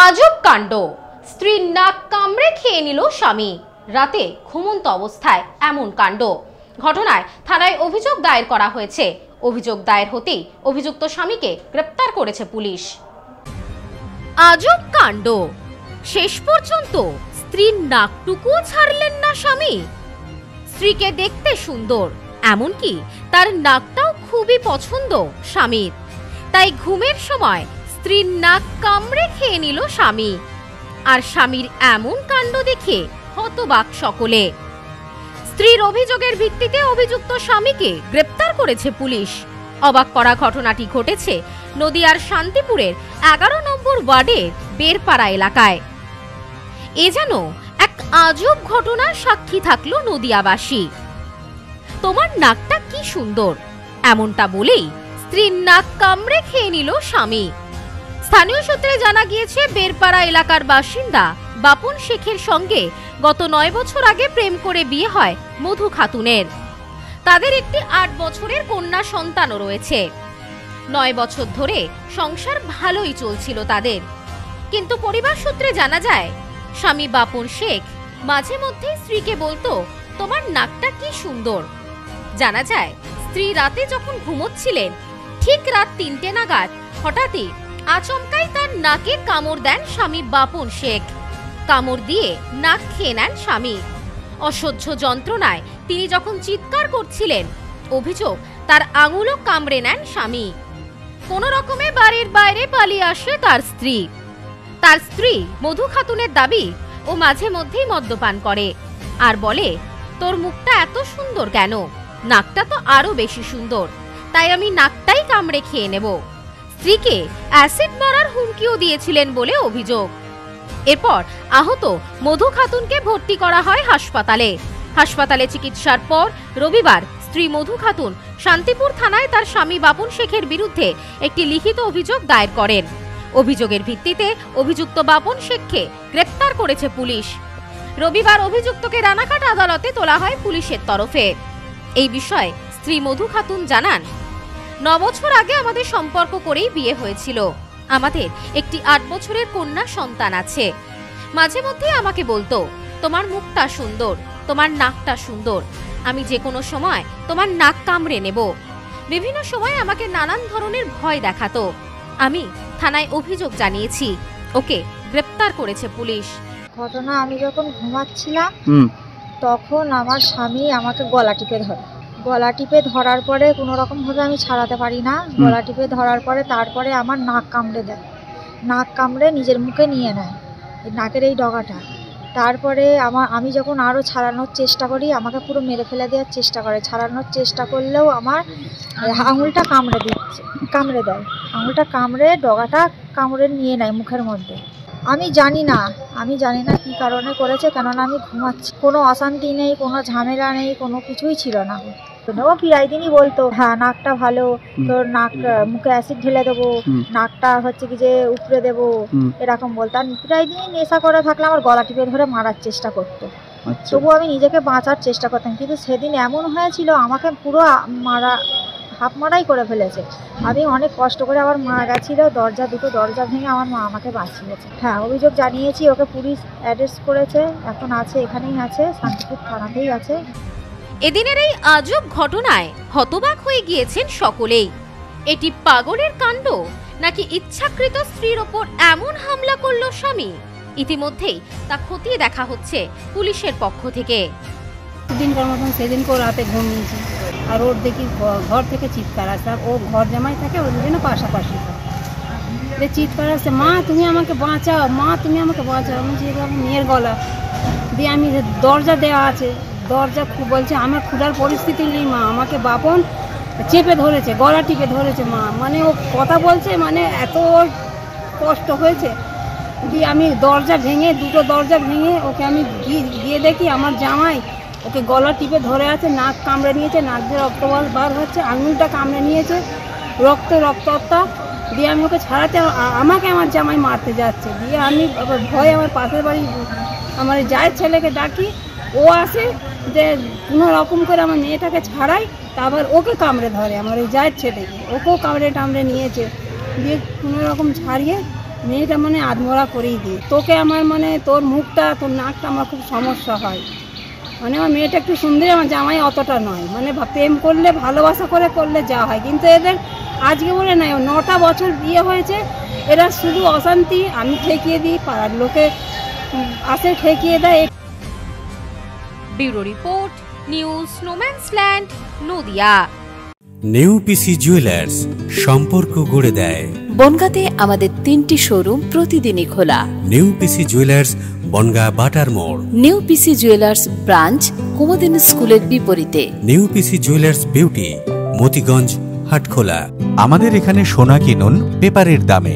আজব কাণ্ড, স্ত্রীর নাক কামড়ে খেয়ে নিল স্বামী। রাতে ঘুমন্ত অবস্থায় এমন কাণ্ড। ঘটনায় থানায় অভিযোগ দায়ের করা হয়েছে। অভিযোগ দায়ের হতেই অভিযুক্ত স্বামীকে গ্রেপ্তার করেছে পুলিশ। আজব কাণ্ড, শেষ পর্যন্ত স্ত্রীর নাকটুকুও ছাড়লেন না স্বামী। স্ত্রীকে দেখতে সুন্দর, এমনকি তার নাকটাও খুবই পছন্দ স্বামীর। তাই ঘুমের সময় স্ত্রীর নাক কামড়ে খেয়ে নিল স্বামী। আর স্বামীর এমন কাণ্ড দেখে হতবাক সকলে। স্ত্রীর অভিযোগের ভিত্তিতে অভিযুক্ত স্বামীকে গ্রেপ্তার করেছে পুলিশ। অবাক করা ঘটনাটি ঘটেছে নদিয়ার শান্তিপুরের 11 নম্বর ওয়ার্ডের বেরপাড়া এলাকায়। এ যেন এক আজব ঘটনার সাক্ষী থাকলো নদিয়াবাসী। তোমার নাকটা কি সুন্দর, এমনটা বলেই স্ত্রীর নাক কামড়ে খেয়ে নিল স্বামী। স্থানীয় সূত্রে জানা গিয়েছে, বেরপাড়া এলাকার বাসিন্দা বাপন শেখের সঙ্গে গত 9 বছর আগে প্রেম করে বিয়ে হয় মধু খাতুনের। তাদের একটি 8 বছরের কন্যা সন্তানও রয়েছে। 9 বছর ধরে সংসার ভালোই চলছিল তাদের। কিন্তু পরিবার সূত্রে জানা যায়, স্বামী বাপন শেখ মাঝে মধ্যে স্ত্রীকে বলতো, তোমার নাকটা কি সুন্দর। জানা যায়, স্ত্রী রাতে যখন ঘুমোচ্ছিলেন ঠিক রাত 3টে নাগাদ হঠাৎই আচমকাই তার নাকে কামড় দেন স্বামী বাপন শেখ। কামড় দিয়ে নাক খেয়ে নেন স্বামী। অসহ্য যন্ত্রণায় তিনি যখন চিৎকার করছিলেন, অভিযোগ তার আঙুলও কামড়ে নেন স্বামী। কোনো রকমে বাড়ির বাইরে পালিয়ে আসে তার স্ত্রী। তার স্ত্রী মধু খাতুনের দাবি, ও মাঝে মধ্যেই মদ্যপান করে আর বলে, তোর মুখটা এত সুন্দর কেন, নাকটা তো আরো বেশি সুন্দর, তাই আমি নাকটাই কামড়ে খেয়ে নেব। স্ত্রীকে অ্যাসিড মারার হুমকিও দিয়েছিলেন বলে অভিযোগ। এরপর আহত মধু খাতুনকে ভর্তি করা হয় হাসপাতালে। হাসপাতালে চিকিৎসার পর রবিবার স্ত্রী মধু খাতুন শান্তিপুর থানায় তার স্বামী বাপন শেখের বিরুদ্ধে একটি লিখিত অভিযোগ দায়ের করেন। অভিযোগের ভিত্তিতে অভিযুক্ত বাপন শেখকে গ্রেপ্তার করেছে পুলিশ। রবিবার অভিযুক্তকে রানাঘাট আদালতে তোলা হয় পুলিশের তরফে। এই বিষয়ে স্ত্রী মধু খাতুন জানান, 9 বছর আগে আমাদের সম্পর্ক করেই বিয়ে হয়েছিল। আমাদের একটি 8 বছরের কন্যা সন্তান আছে। মাঝে মধ্যে আমাকে বলতো, তোমার মুখটা সুন্দর, তোমার নাকটা সুন্দর, আমি যে কোনো সময় তোমার নাক কামড়ে নেব। বিভিন্ন সময় আমাকে নানান ধরনের ভয় দেখাতো। আমি থানায় অভিযোগ জানিয়েছি, ওকে গ্রেপ্তার করেছে পুলিশ। ঘটনা, আমি যখন ঘুমাচ্ছিলাম তখন আমার স্বামী আমাকে গলা টিপে ধরে। গলা টিপে ধরার পরে কোনো রকমভাবে আমি ছাড়াতে পারি না। গলা টিপে ধরার পরে তারপরে আমার নাক কামড়ে দেয়। নাক কামড়ে নিজের মুখে নিয়ে নেয়, নাকের এই ডগাটা। তারপরে আমি যখন আরও ছাড়ানোর চেষ্টা করি, আমাকে পুরো মেরে ফেলে দেওয়ার চেষ্টা করে। ছাড়ানোর চেষ্টা করলেও আমার আঙুলটা কামড়ে দেয়। আঙুলটা কামড়ে ডগাটা কামড়ে নিয়ে নেয় মুখের মধ্যে। আমি জানি না কী কারণে করেছে, কেননা আমি ঘুমাচ্ছি। কোনো অশান্তি নেই, কোনো ঝামেলা নেই, কোনো কিছুই ছিল না। ও প্রায় দিনই বলতো, হ্যাঁ নাকটা ভালো, তোর নাক মুখে অ্যাসিড ঢেলে দেবো, নাকটা হচ্ছে কি যে উপড়ে দেবো, এরকম বলতো। আর প্রায় দিনই নেশা করে থাকলে আমার গলা টিপে ধরে মারার চেষ্টা করতো। তবুও আমি নিজেকে বাঁচার চেষ্টা করতাম, কিন্তু সেদিন এমন হয়েছিল আমাকে পুরো হাফ মারাই করে ফেলেছে। আমি অনেক কষ্ট করে আবার মা গেছিল, দুটো দরজা ভেঙে আমার মা আমাকে বাঁচিয়েছে। হ্যাঁ, অভিযোগ জানিয়েছি, ওকে পুলিশ অ্যারেস্ট করেছে, এখন আছে, এখানেই আছে, শান্তিপুর থানাতেই আছে। এদিনের এই আজব ঘটনায় হতবাক হয়ে গিয়েছেন সকলেই। এটি পাগলের কাণ্ড নাকি ইচ্ছাকৃত স্ত্রীর ওপর এমন হামলা করল স্বামী? ইতিমধ্যেই তা খতিয়ে দেখা হচ্ছে পুলিশের পক্ষ থেকে। দিনকার মতন সেদিনকেও রাতে ঘুমিয়েছি, আর ওর দেখি ঘর থেকে চিৎকার আসে। আর ও ঘর জামাই থাকে, ওর জন্য পাশাপাশি চিৎকার আসছে, মা তুমি আমাকে বাঁচাও, মা তুমি আমাকে বাঁচাও। আমি যে মেয়ের গলা দিয়ে, আমি দরজা দেওয়া আছে, দরজা বলছে আমার খোলার পরিস্থিতি নেই মা, আমাকে বাপন চেপে ধরেছে, গলা টিপে ধরেছে মা। মানে ও কথা বলছে, মানে এত কষ্ট হয়েছে। দিয়ে আমি দুটো দরজা ভেঙে ওকে আমি গিয়ে দেখি আমার জামাই ওকে গলা টিপে ধরে আছে, নাক কামড়ে নিয়েছে, নাক দিয়ে রক্ত বার হচ্ছে, আঙুলটা কামড়ে নিয়েছে, রক্তটা দিয়ে আমি ওকে ছাড়াতে, আমাকে আমার জামাই মারতে যাচ্ছে। দিয়ে আমি ভয়ে আমার পাশের বাড়ি আমার জায়ের ছেলেকে ডাকি, ও আসে, যে কোনো রকম করে আমার মেয়েটাকে ছাড়াই, তারপর ওকে কামড়ে ধরে, আমার ওই জায়ের ছেলেকে, ওকেও কামড়ে নিয়েছে। দিয়ে কোনো রকম ছাড়িয়ে মেয়েটা মানে আধমরা করেই দিয়ে তোকে আমার মানে তোর মুখটা তোর নাকটা আমার খুব সমস্যা হয়, মানে আমার মেয়েটা একটু সুন্দরী, আমার জামাই অতটা নয়, মানে প্রেম করলে ভালোবাসা করে করলে যা হয়, কিন্তু এদের আজকে বলে নাই 9টা বছর বিয়ে হয়েছে, এরা শুধু অশান্তি। আমি ঠেকিয়ে দিই, পাড়ার লোকে আসে ঠেকিয়ে দেয়। ব্যুরো রিপোর্ট, নিউজ স্নোম্যান্সল্যান্ড, নদিয়া। নেউপিসি জুয়েলার্স, সম্পর্ক গড়ে দেয়। বনগাঁতে আমাদের 3টি শোরুম প্রতিদিনই খোলা। নেউপিসি জুয়েলার্স, বনগা বাটার মোড়। নেউপিসি জুয়েলার্স ব্রাঞ্চ, কুমুদিনী স্কুলের বিপরীতে। নেউপিসি জুয়েলার্স বিউটি, মতিগঞ্জ, হাটখোলা। আমাদের এখানে সোনা কিনুন পেপারের দামে।